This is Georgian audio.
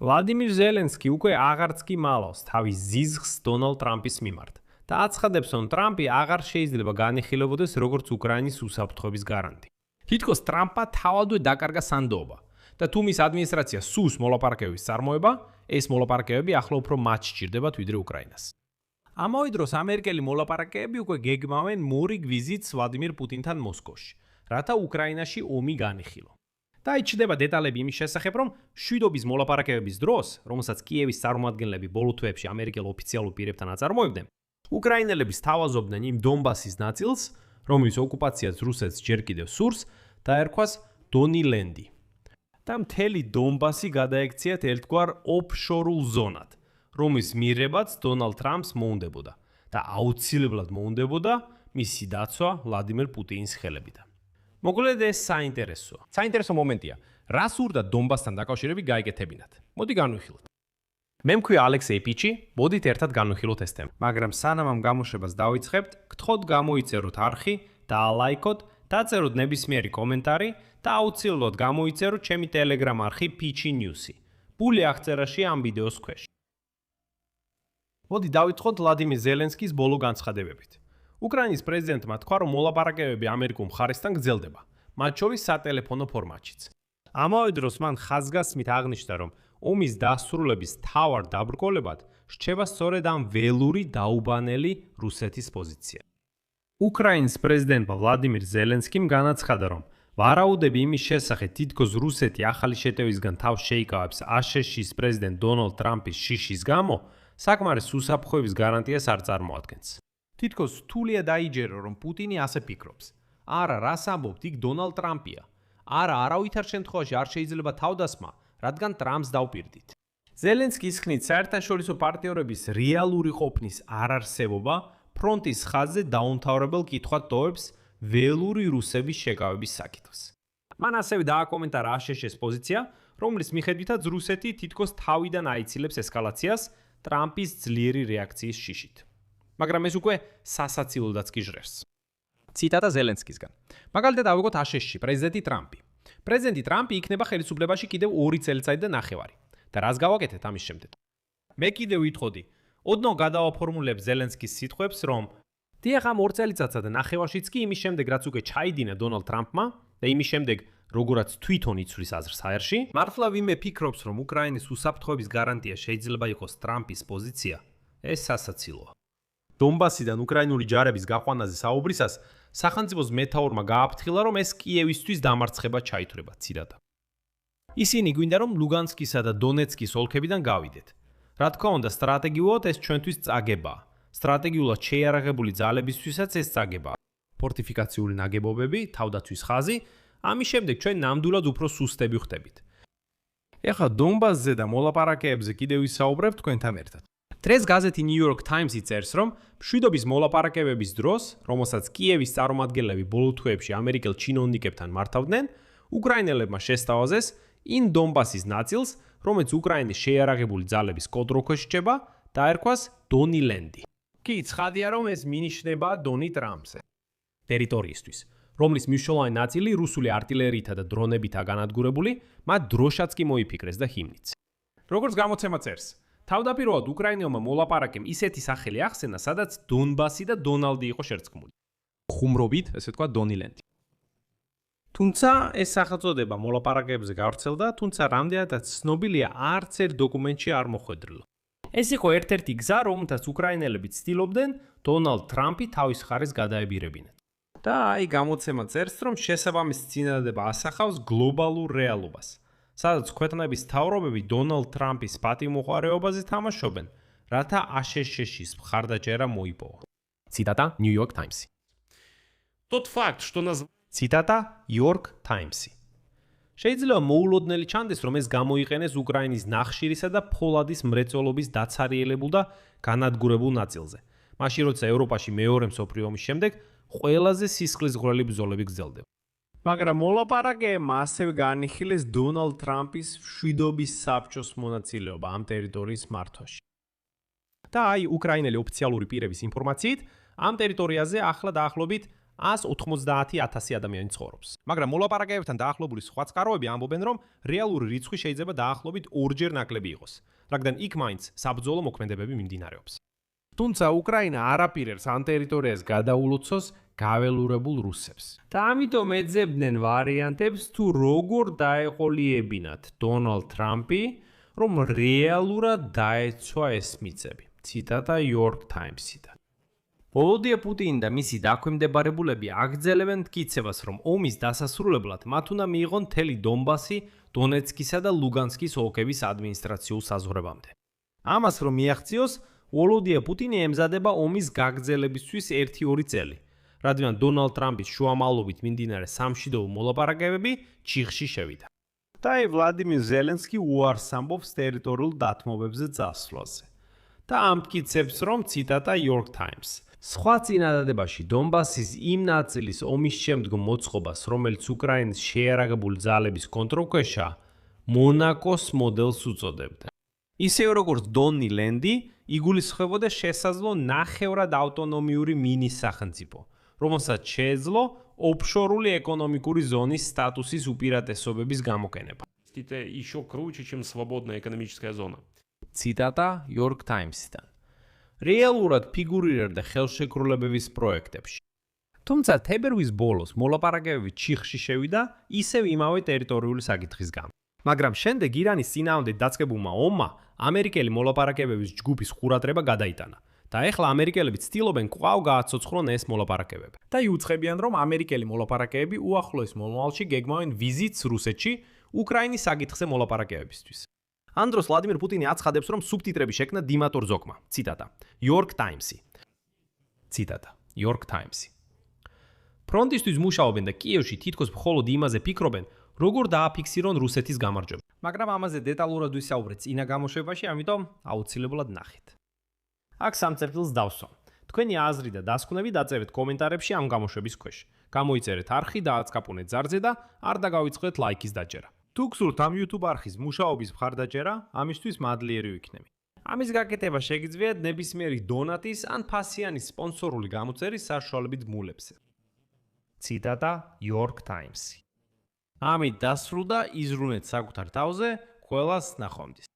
ვლადიმირ ზელენსკი უკვე აღარც კი მალავს თავის ზიზღს დონალდ ტრამპის მიმართ და აცხადებს, რომ ტრამპი აღარ შეიძლება განიხილებოდეს როგორც უკრაინის უსაფრთხოების გარანტი. თითქოს ტრამპმა თავადვე დაკარგა სანდოობა და თუ მის ადმინისტრაცია სურს მოლაპარაკებების წარმოება, ეს მოლაპარაკებები ახლა უფრო მათ სჭირდებათ ვიდრე უკრაინას. ამავე დროს ამერიკელი მოლაპარაკებები უკვე გეგმავენ მორიგ ვიზიტს ვლადიმირ პუტინთან მოსკოვში, რათა უკრაინაში ომი განიხილო. და იჩნდება დეტალები იმის შესახებ, რომ მშვიდობის მოლაპარაკებების დროს, რომელსაც კიევის წარმომადგენლები ბოლო თვეებში ამერიკელ ოფიციალურ პირებთან აწარმოებდნენ, უკრაინელები სთავაზობდნენ იმ დონბასის ნაწილს, რომლის ოკუპაციაც რუსეთს ჯერ კიდევ სურს, დაერქვას დონილენდი. და მთელი დონბასი გადაექციათ ერთგვარ ოფშორულ ზონად, რომლის მიღებაც დონალდ ტრამპს მოუნდებოდა და აუცილებლად მოუნდებოდა მისი დაცვა ვლადიმირ პუტინის ხელებიდან. მოკლედ ეს საინტერესო მომენტია. რა სურდა დონბასთან დაკავშირებით გაიგეთებინათ. მოდი განვიხილოთ. მე მქვია ალექსეი პიჩი, მოდით ერთად განვიხილოთ ეს თემა. მაგრამ სანამ ამ გამოშვებას დავიწყებთ, გთხოვთ გამოიწეროთ არხი, დაალაიქოთ, დაწეროთ ნებისმიერი კომენტარი და აუცილებლად გამოიწეროთ ჩემი ტელეგრამ არხი Pichi News-ი. ბული აღწერაში ამ ვიდეოს ქვეშ. მოდი დავიწყოთ ვლადიმირ ზელენსკის ბოლო განცხადებებით. უკრაინის პრეზიდენტმა თქვა, რომ მოლაპარაკებები ამერიკულ მხარესთან გრძელდება, მათ შორის სატელეფონო ფორმატშიც. ამავე დროს მან ხაზგასმით აღნიშნა, რომ ომის დასრულების მთავარ დაბრკოლებად რჩება სწორედ ამ ველური დაუბანელი რუსეთის პოზიცია. უკრაინის პრეზიდენტმა ვლადიმირ ზელენსკიმ განაცხადა, რომ ვარაუდები იმის შესახებ, თითქოს რუსეთი ახალი შეტევისგან თავს შეიკავებს აშშ-ის პრეზიდენტ დონალდ ტრამპის შიშის გამო, საკმარის უსაფრთხოების გარანტიას არ წარმოადგენს. თითქოს რთულია დაიჯერო, რომ პუტინი ასე ფიქრობს. არა, რას ამბობთ, იქ დონალდ ტრამპია. არა, არავითარ შემთხვევაში არ შეიძლება თავდასხმა, რადგან ტრამპს დავპირდით. ზელენსკის ხნით საერთაშორისო პარტნიორების რეალური ყოფნის არარსებობა ფრონტის ხაზზე დაუმთავრებელ კითხვად ტოვებს ველური რუსების შეკავების საკითხს. მან ასევე დააკომენტარა აშშ-ის პოზიცია, რომლის მიხედვითაც რუსეთი თითქოს თავიდან აიცილებს ესკალაციას ტრამპის ძლიერი რეაქციის შიშით. მაგრამ ეს უკვე სასაცილოდაც კი ჟღერს. ციტატა ზელენსკისგან. მაგალითად ავიღოთ აშშ-ში პრეზიდენტი ტრამპი. პრეზიდენტი ტრამპი იქნება ხელისუფლებაში კიდევ 2 წელიწადი და ნახევარი. და რას გავაკეთეთ ამის შემდეგ? მე კიდევ ვითხოვდი, ოდნავ გადავაფორმულებ ზელენსკის სიტყვებს, რომ დიახ, ამ 2 წელიწადსა და ნახევარშიც კი იმის შემდეგ, რაც უკვე ჩაიდინა დონალდ ტრამპმა და იმის შემდეგ, როგორაც თვითონ იცვლის აზრს აერში, მართლა ვინმე ფიქრობს, რომ უკრაინის უსაფრთხოების გარანტია შეიძლება იყოს ტრამპის პოზიცია, ეს სასაცილოა. დონბასიდან უკრაინული ჯარების გაყვანაზე საუბრისას სახელმწიფოს მეთაურმა გააფრთხილა, რომ ეს კიევისთვის დამარცხება ჩაითვლება, ციტატა. ისინი გვინდა, რომ ლუგანსკისა და დონეცკის ოლქებიდან გავიდეთ. რა თქმა უნდა, სტრატეგიულად ეს ჩვენთვის წაგებაა. სტრატეგიულად შეიარაღებული ძალებისთვისაც ეს წაგებაა. ფორტიფიკაციული ნაგებობები, თავდაცვის ხაზი, ამის შემდეგ ჩვენ ნამდვილად უფრო სუსტები ხდებით. ეხლა დონბასზე და მოლაპარაკებებზე კიდევ ვისაუბრებთ თქვენთან ერთად. დღეს გაზეთი New York Times-ი წერს, რომ მშვიდობის მოლაპარაკებების დროს, რომელსაც კიევის წარმომადგენლები ბოლო თვეებში ამერიკელ ჩინოვნიკებთან მართავდნენ, უკრაინელებმა შესთავაზეს იმ დონბასის ნაწილს, რომელიც უკრაინის შეიარაღებული ძალების კონტროლქვეშ რჩება, დაერქვას დონილენდი. კი, ცხადია, რომ ეს მინიშნება დონი ტრამპზე ტერიტორიისთვის, რომლის მნიშვნელოვანი ნაწილი რუსული артиლერიითა და დრონებითაა განადგურებული, მათ დროშაც კი მოიფიქრეს და ჰიმნიც. როგორც გამოცემა წერს, თავდაპირველად უკრაინელმა მოლაპარაკემ ისეთი სახელი ახსენა, სადაც დონბასი და დონალდი იყო შერწყმული. ხუმრობით, ესე თქვა დონილენდი. თუმცა ეს სახელწოდება მოლაპარაკებებზე გავრცელდა, თუმცა რამდენადაც ცნობილია, არც ერთ დოკუმენტში არ მოხვედრილა. ეს იყო ერთ-ერთი გზა, რომელთაც უკრაინელები ცდილობდნენ დონალდ ტრამპი თავის მხარეს გადაებირებინათ. და აი გამოცემა წერს, რომ შესაბამისი წინადადება ასახავს გლობალურ რეალობას, სადაც ქვეყნების მთავრობები დონალდ ტრამპის პატივმოყვარეობაზე თამაშობენ, რათა აშშ-ის მხარდაჭერა მოიპოვა. ციტატა New York Times-ი. Тот факт, что ციტატა York Times-ი. შეიძლება მოულოდნელი ჩანდეს, რომ ეს გამოიყენეს უკრაინის ნახშირისა და ფოლადის მრეწველობის დაცარიელებულ და განადგურებულ ნაწილზე. მაშინ როცა ევროპაში მეორე მსოფლიო ომის შემდეგ ყველაზე სისხლისღვრელი ბრძოლები გრძელდება. მაგრამ მოლაპარაკებმა ასევე განიხილეს დონალდ ტრამპის მშვიდობის საბჭოს მონაწილეობა ამ ტერიტორიის მართვაში. და აი უკრაინელი ოფიციალური პირების ინფორმაციით, ამ ტერიტორიაზე ახლა დაახლოებით 190,000 ადამიანი ცხოვრობს. მაგრამ მოლაპარაკებებთან დაახლოებული სხვა წყაროები ამბობენ, რომ რეალური რიცხვი შეიძლება დაახლოებით 2-ჯერ ნაკლები იყოს, რადგან იქ მაინც საბრძოლო მოქმედებები მიმდინარეობს. თუმცა უკრაინა არ აპირებს ამ ტერიტორიას გადაულოცოს გაველურებულ რუსებს. და ამიტომ ეძებდნენ ვარიანტებს თუ როგორ დაეყოლიებინათ დონალდ ტრამპი, რომ რეალურად დაეცვა ეს მიწები. ციტატა York Times-იდან. ვოლოდიმირ პუტინი და მისი დაქვემდებარებულები აგრძელებენ მტკიცებას, რომ ომის დასასრულებლად მათ უნდა მიიღონ მთელი დონბასი დონეცკისა და ლუგანსკის ოლქების ადმინისტრაციულ საზღვრებამდე. ამას რომ მიაღწიოს, ვოლოდიმირ პუტინი ემზადება ომის გაგრძელებისთვის 1-2 წელი, რადგან დონალდ ტრამპის შუამავლობით მიმდინარე სამშვიდობო მოლაპარაკებები ჩიხში შევიდა. და ვლადიმირ ზელენსკი უარს ამბობს ტერიტორიულ დათმობებზე წასვლაზე. და ამტკიცებს, რომ ციტატა York Times. სხვა წინადადებაში დონბასის იმ ნაწილის ომის შემდგომ მოწყობას, რომელიც უკრაინის შეიარაღებული ძალების კონტროლქვეშა, მონაკოს მოდელს უწოდებდა. ისევე როგორც დონი ლენდი, იგულისხმებოდა შესაძლო ნახევრად ავტონომიური მინის სახელმწიფო, რომელსაც შეეძლო ოფშორული ეკონომიკური ზონის სტატუსის უპირატესობების გამოყენება. Это еще круче, чем свободная экономическая зона. ციტატა York Times-იდან. რეალურად ფიგურირებდა ხელშეკრულებების პროექტებში. თუმცა თებერვლის ბოლოს მოლაპარაკებები ჩიხში შევიდა ისევ იმავე ტერიტორიული საკითხის გამო. მაგრამ შემდეგ ირანის წინააღმდეგ დაწყებულმა ომმა ამერიკელი მოლაპარაკებების ჯგუფის ყურადღება გადაიტანა და ეხლა ამერიკელები ცდილობენ კვლავ გააცოცხლონ ეს მოლაპარაკებები. და იუწყებიან, რომ ამერიკელი მოლაპარაკებები უახლოეს მომავალში გეგმავენ ვიზიტს რუსეთში უკრაინის საკითხზე მოლაპარაკებებისთვის. ამ დროს ვლადიმირ პუტინი აცხადებს, რომ სუბტიტრები შექმნა დიმატორ ზოგმა. ციტატა York Times-ი. ციტატა York Times-ი. ფრონტისთვის მუშაობენ და კიევში თითქოს მხოლოდ იმაზე ფიქრობენ, როგორ დააფიქსირონ რუსეთის გამარჯვება. მაგრამ ამაზე დეტალურად ვისაუბრეთ წინა გამოშვებაში, ამიტომ აუცილებლად ნახეთ. აქ სამწერტილს დავსვამ. თქვენი აზრი და დასკვნები დაწერეთ კომენტარებში ამ გამოშვების ქვეშ. გამოიწერეთ არხი და აწკაპუნეთ ზარზე და არ დაგავიწყდეთ ლაიქის დაჭერა. თუ გსურთ ამ YouTube არხის მუშაობის მხარდაჭერა, ამისთვის მადლიერი ვიქნები. ამის გაკეთება შეგიძლიათ ნებისმიერი დონატის ან ფასიანი სპონსორული გამოწერის საშუალებით მულებზე. ციტატა York Times-ი. ამით დასრულდა იზრუნეთ საკუთარ თავზე, ყველას ნახვამდის.